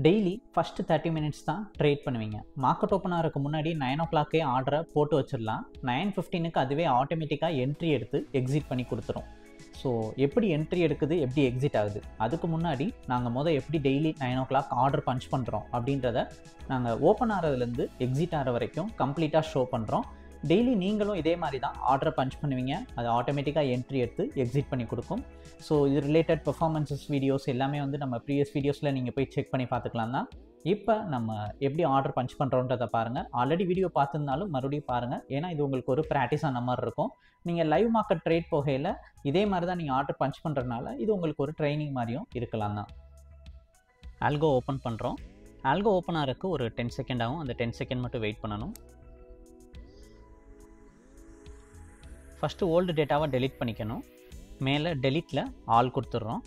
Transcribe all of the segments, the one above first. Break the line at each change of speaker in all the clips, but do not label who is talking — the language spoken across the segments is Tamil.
டெய்லி ஃபஸ்ட்டு 30 மினிட்ஸ் தான் ட்ரேட் பண்ணுவீங்க. மார்க்கெட் ஓப்பன் ஆகிறதுக்கு முன்னாடி 9 o'clock ஆர்டரை போட்டு வச்சிடலாம். 9:15க்கு அதுவே ஆட்டோமேட்டிக்காக என்ட்ரி எடுத்து எக்ஸிட் பண்ணி கொடுத்துரும். ஸோ எப்படி என்ட்ரி எடுக்குது, எப்படி எக்ஸிட் ஆகுது, அதுக்கு முன்னாடி நாங்கள் எப்படி டெய்லி 9 o'clock ஆர்டர் பஞ்ச் பண்ணுறோம் அப்படின்றத நாங்கள் ஓப்பன் ஆகிறதுலேருந்து எக்ஸிட் ஆகிற வரைக்கும் கம்ப்ளீட்டாக ஷோ பண்ணுறோம். டெய்லி நீங்களும் இதே மாதிரி தான் ஆர்டரை பஞ்ச் பண்ணுவீங்க. அது ஆட்டோமேட்டிக்காக என்ட்ரி எடுத்து எக்ஸிட் பண்ணி கொடுக்கும். ஸோ இது ரிலேட்டட் பெர்ஃபார்மன்ஸஸ் வீடியோஸ் எல்லாமே நம்ம ப்ரீவியஸ் வீடியோஸில் நீங்கள் போய் செக் பண்ணி பார்த்துக்கலாம் தான். இப்போ நம்ம எப்படி ஆர்டர் பஞ்ச் பண்ணுறோன்றதை பாருங்கள். ஆல்ரெடி வீடியோ பார்த்துருந்தாலும் மறுபடியும் பாருங்கள். ஏன்னா இது உங்களுக்கு ஒரு ப்ராக்டிஸ் ஆன மாதிரி இருக்கும். நீங்கள் லைவ் மார்க்கெட் ட்ரேட் போகையில் இதே மாதிரி தான் நீங்கள் ஆர்டர் பஞ்ச் பண்ணுறதுனால இது உங்களுக்கு ஒரு ட்ரைனிங் மாதிரியும் இருக்கலாம் தான். ஆல்கோ ஓப்பன் பண்ணுறோம். ஆல்கோ ஓப்பன் ஆகிறதுக்கு ஒரு 10 செகண்ட் ஆகும். அந்த 10 செகண்ட் மட்டும் வெயிட் பண்ணணும். ஃபஸ்ட்டு ஓல்டு டேட்டாவை டெலீட் பண்ணிக்கணும். மேலே டெலீட்டில் ஆல் கொடுத்துட்றோம்.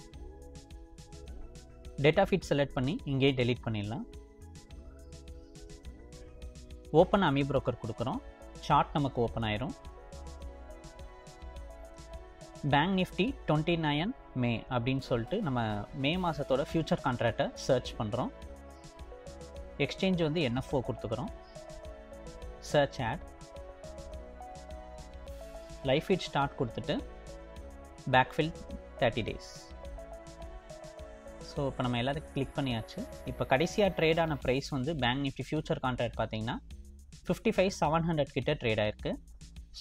டேட்டா ஃபீட் செலக்ட் பண்ணி இங்கேயே டெலீட் பண்ணிடலாம். ஓப்பன் அமி ப்ரோக்கர் கொடுக்குறோம். சார்ட் நமக்கு ஓப்பன் ஆயிரும். பேங்க் நிஃப்டி 29 மே அப்படின்னு சொல்லிட்டு நம்ம மே மாதத்தோட ஃபியூச்சர் கான்ட்ராக்டை சர்ச் பண்ணுறோம். எக்ஸ்சேஞ்ச் NFO கொடுத்துக்கிறோம். Search add live feed start கொடுத்துட்டு பேக்ஃபில் 30 days. ஸோ இப்போ நம்ம எல்லாத்துக்கும் கிளிக் பண்ணியாச்சு. இப்போ கடைசியாக ட்ரேட் ஆன price bank Nifty future contract பார்த்தீங்கன்னா 55,700 கிட்ட ட்ரேட் ஆயிருக்கு.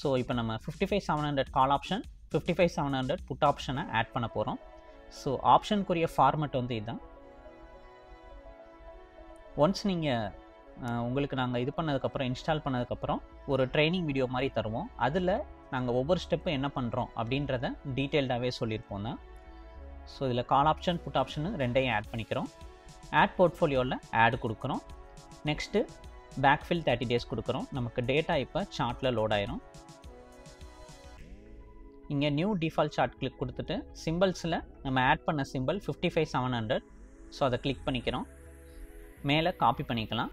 ஸோ இப்போ நம்ம 55,700 கால் ஆப்ஷன், 55,700 புட் ஆப்ஷனை ஆட் பண்ண போகிறோம். ஸோ ஆப்ஷனுக்குரிய ஃபார்மெட் இதுதான். ஒன்ஸ் நீங்கள் உங்களுக்கு நாங்கள் இது பண்ணதுக்கப்புறம் இன்ஸ்டால் பண்ணதுக்கப்புறம் ஒரு ட்ரைனிங் வீடியோ மாதிரி தருவோம். அதில் நாங்கள் ஒவ்வொரு ஸ்டெப்பும் என்ன பண்ணுறோம் அப்படின்றத டீட்டெயில்டாகவே சொல்லியிருப்போம் தான். ஸோ இதில் கால் ஆப்ஷன் புட் ஆப்ஷனு ரெண்டையும் ஆட் பண்ணிக்கிறோம். ஆட் போர்ட்ஃபோலியோவில் ஆட் கொடுக்குறோம். நெக்ஸ்ட்டு பேக்ஃபில் 30 days கொடுக்குறோம். நமக்கு டேட்டா இப்போ சார்ட்டில் லோட் ஆயிரும். இங்கே நியூ டிஃபால்ட் சார்ட் கிளிக் கொடுத்துட்டு சிம்பிள்ஸில் நம்ம ஆட் பண்ண சிம்பிள் 55,700. ஸோ அதை கிளிக் பண்ணிக்கிறோம். மேலே காப்பி பண்ணிக்கலாம்.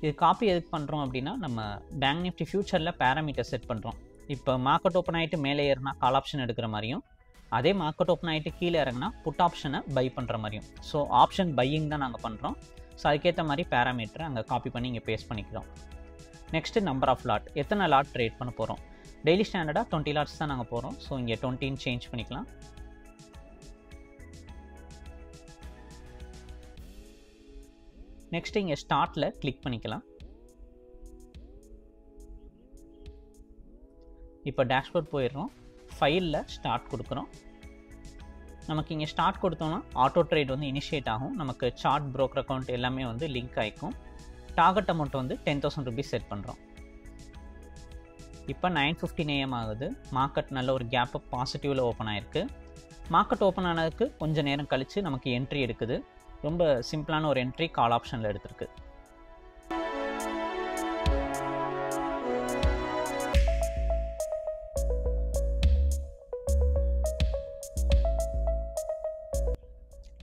இது காப்பி எதுக்கு பண்ணுறோம் அப்படின்னா நம்ம பேங்க் நிஃப்டி ஃபியூச்சரில் பேராமீட்டர் செட் பண்ணுறோம். இப்போ மார்க்கெட் ஓப்பன் ஆகிட்டு மேலே ஏறினா கால் ஆப்ஷன் எடுக்கிற மாதிரியும், அதே மார்க்கெட் ஓப்பன் ஆகிட்டு கீழே இறங்கினா புட் ஆப்ஷனை பை பண்ணுற மாதிரியும். ஸோ ஆப்ஷன் பையிங் தான் நாங்கள் பண்ணுறோம். ஸோ அதுக்கேற்ற மாதிரி பேராமீட்டரை அங்கே காப்பி பண்ணி இங்கே பேஸ்ட் பண்ணிக்கிறோம். நெக்ஸ்ட்டு நம்பர் ஆஃப் லாட், எத்தனை லாட் ட்ரேட் பண்ண போகிறோம். டெய்லி ஸ்டாண்டர்டாக 20 லாட்ஸ் தான் நாங்கள் போகிறோம். ஸோ இங்கே 20 சேஞ்ச் பண்ணிக்கலாம். நெக்ஸ்ட்டு இங்கே ஸ்டார்ட்டில் கிளிக் பண்ணிக்கலாம். இப்போ டேஷ்போர்ட் போயிடுறோம். ஃபைலில் ஸ்டார்ட் கொடுக்குறோம். நமக்கு இங்கே ஸ்டார்ட் கொடுத்தோன்னா ஆட்டோ ட்ரேட் இனிஷியேட் ஆகும். நமக்கு சார்ட் ப்ரோக்கர் அக்கௌண்ட் எல்லாமே லிங்க் ஆகிக்கும். டார்கெட் அமௌண்ட் 10,000 rupees செட் பண்ணுறோம். இப்போ 9:15 AM ஆகுது. மார்க்கெட் நல்ல ஒரு கேப் பாசிட்டிவில் ஓப்பன் ஆகிருக்கு. மார்க்கெட் ஓப்பன் ஆனதுக்கு கொஞ்சம் நேரம் கழித்து நமக்கு என்ட்ரி எடுக்குது. ரொம்ப சிம்பிளான ஒரு என்ட்ரி கால் ஆப்ஷனில் எடுத்திருக்கு.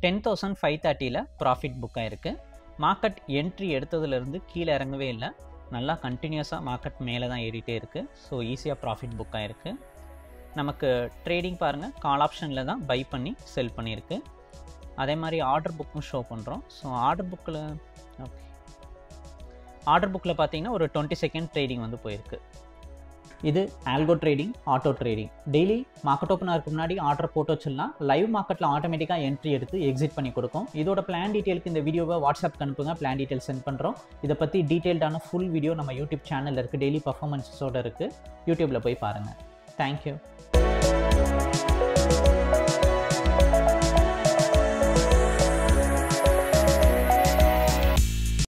$10,530 ப்ராஃபிட் புக் ஆகிருக்கு. மார்க்கெட் என்ட்ரி எடுத்ததுலேருந்து கீழே இறங்கவே இல்லை. நல்லா கண்டினியூஸாக மார்க்கெட் மேலே தான் ஏறிட்டே இருக்குது. ஸோ ஈஸியாக ப்ராஃபிட் புக் ஆகிருக்கு. நமக்கு ட்ரேடிங் பாருங்கள், கால் ஆப்ஷனில் தான் பை பண்ணி செல் பண்ணியிருக்கு. அதே மாதிரி ஆர்டர் புக்கும் ஷோ பண்ணுறோம். ஸோ ஆர்டர் புக்கில் பார்த்தீங்கன்னா ஒரு 20 செகண்ட் ட்ரேடிங் போயிருக்கு. இது algo trading, auto trading. Daily market open ஆகிறதுக்கு முன்னாடி ஆர்டர் போட்டு வச்சிடலாம். லைவ் மார்க்கெட்டில் ஆட்டோமேட்டிக்காக என்ட்ரி எடுத்து எக்ஸிட் பண்ணி கொடுக்கும். இதோட பிளான் டீட்டெயிலுக்கு இந்த வீடியோவை வாட்ஸ்அப் அனுப்புங்க. பிளான் டீட்டெயில் சென்ட் பண்ணுறோம். இதை பற்றி டீட்டெயில்டான ஃபுல் வீடியோ நம்ம யூடியூப் சேனலில் இருக்குது. டெய்லி பர்ஃபார்மன்ஸோடு இருக்குது. யூடியூப்பில் போய் பாருங்கள். தேங்க்யூ.